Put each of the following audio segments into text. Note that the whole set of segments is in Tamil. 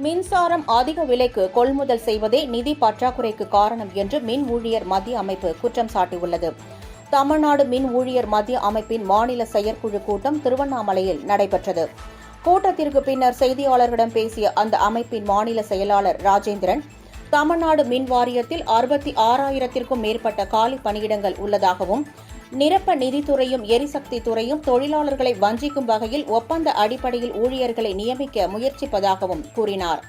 மின்சாரம் அதிக விலைக்கு கொள்முதல் செய்வதே நிதி பற்றாக்குறைக்கு காரணம் என்று மின் ஊழியர் மத்திய அமைப்பு குற்றம் சாட்டியுள்ளது. தமிழ்நாடு மின் ஊழியர் மத்திய அமைப்பின் மாநில செயற்குழு கூட்டம் திருவண்ணாமலையில் நடைபெற்றது. கூட்டத்திற்கு பின்னர் செய்தியாளர்களிடம் பேசிய அந்த அமைப்பின் மாநில செயலாளர் ராஜேந்திரன், தமிழ்நாடு மின் வாரியத்தில் 66,000க்கும் மேற்பட்ட காலி பணியிடங்கள் உள்ளதாகவும், நிரப்ப நிதித்துறையும் எரிசக்தி துறையும் தொழிலாளர்களை வஞ்சிக்கும் வகையில் ஒப்பந்த அடிப்படையில் ஊழியர்களை நியமிக்க முயற்சிப்பதாகவும் கூறினார்.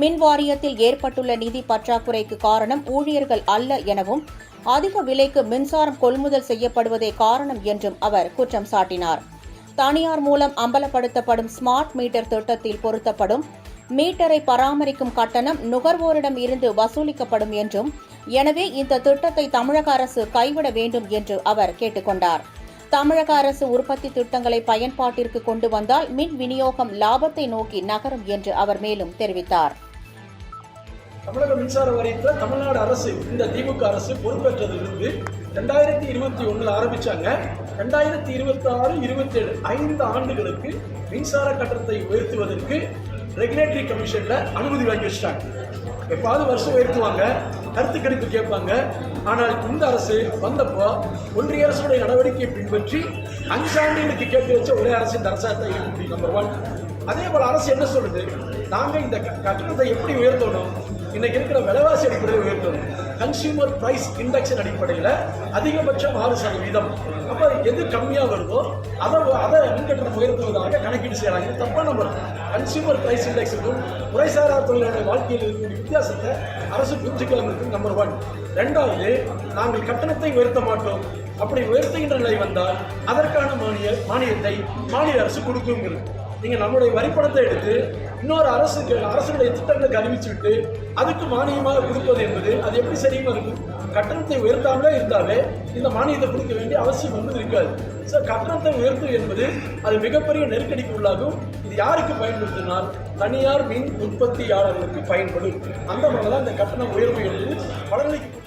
மின் வாரியத்தில் ஏற்பட்டுள்ள நிதி பற்றாக்குறைக்கு காரணம் ஊழியர்கள் அல்ல எனவும், அதிக விலைக்கு மின்சாரம் கொள்முதல் செய்யப்படுவதே காரணம் என்றும் அவர் குற்றம் சாட்டினார். தனியார் மூலம் அம்பலப்படுத்தப்படும் ஸ்மார்ட் மீட்டர் திட்டத்தில் பொருத்தப்படும் மீட்டரை பராமரிக்கும் கட்டணம் நுகர்வோரிடம் இருந்து வசூலிக்கப்படும் என்றும், எனவே இந்த திட்டத்தை தமிழக அரசு கைவிட வேண்டும் என்று அவர் கேட்டுக் கொண்டார். தமிழக அரசு உற்பத்தி திட்டங்களை பயன்பாட்டிற்கு கொண்டு வந்தால் மின் விநியோகம் லாபத்தை நோக்கி நகரும் என்று அவர் மேலும் தெரிவித்தார். தமிழக மின்சார வாரியத்தில் தமிழ்நாடு அரசு, இந்த திமுக அரசு பொறுப்பேற்றதிலிருந்து 2021 ஆரம்பிச்சாங்க. 2026, 27 5 ஆண்டுகளுக்கு மின்சார கட்டணத்தை உயர்த்துவதற்கு ரெகுலேட்டரி கமிஷன்ல அனுமதி வாங்கி வச்சிட்டாங்க. எப்பாவது வருஷம் உயர்த்துவாங்க, கருத்து கணிப்பு கேட்பாங்க. ஆனால் இந்த அரசு வந்தப்போ ஒன்றிய அரசுடைய நடவடிக்கையை பின்பற்றி 5 ஆண்டுகளுக்கு கேட்டு வச்ச ஒரே அரசு இந்த அரசாங்கத்தை இருக்க முடியும். நம்பர் 1. அதே போல அரசு என்ன சொல்லுது, நாங்கள் இந்த கட்டணத்தை எப்படி உயர்த்தணும், இன்னைக்கு இருக்கிற விலைவாசி அடிப்படையில் உயர்த்தணும். கன்சியூமர் பிரைஸ் இண்டெக்ஸின் அடிப்படையில் அதிகபட்சம் 6%. அப்போ எது கம்மியாக வருதோ அதை மின்கட்டணம் உயர்த்துவதாக கணக்கீடு செய்யறாங்க. தப்பான நம்பர். கன்சியூமர் பிரைஸ் இண்டெக்ஸுக்கும் முறைசாரா தொழிலாளர் வாழ்க்கையில் இருக்கக்கூடிய வித்தியாசத்தை அரசு புரிஞ்சுக்கலாம். நம்பர் 1. 2வது, நாங்கள் கட்டணத்தை உயர்த்த மாட்டோம், அப்படி உயர்த்துகின்ற நிலை வந்தால் அதற்கான மானியத்தை மாநில அரசு கொடுக்குங்கிறது. நீங்கள் நம்மளுடைய வரிப்பணத்தை எடுத்து இன்னொரு அரசுடைய திட்டங்களுக்கு அறிவிச்சு விட்டு அதுக்கு மானியமாக கொடுப்பது என்பது அது எப்படி சரியுமா இருக்கும்? கட்டணத்தை உயர்த்தாமலே இருந்தாலே இந்த மானியத்தை கொடுக்க வேண்டிய அவசியம் என்பது இருக்காது. ஸோ கட்டணத்தை உயர்த்து என்பது அது மிகப்பெரிய நெருக்கடிக்கு உள்ளாகும். இது யாருக்கு பயன்படுத்தினால் தனியார் மின் உற்பத்தியாளர்களுக்கு பயன்படும். அந்த மாதிரி தான் இந்த கட்டண உயர்வு என்பது பலனளிக்கும்.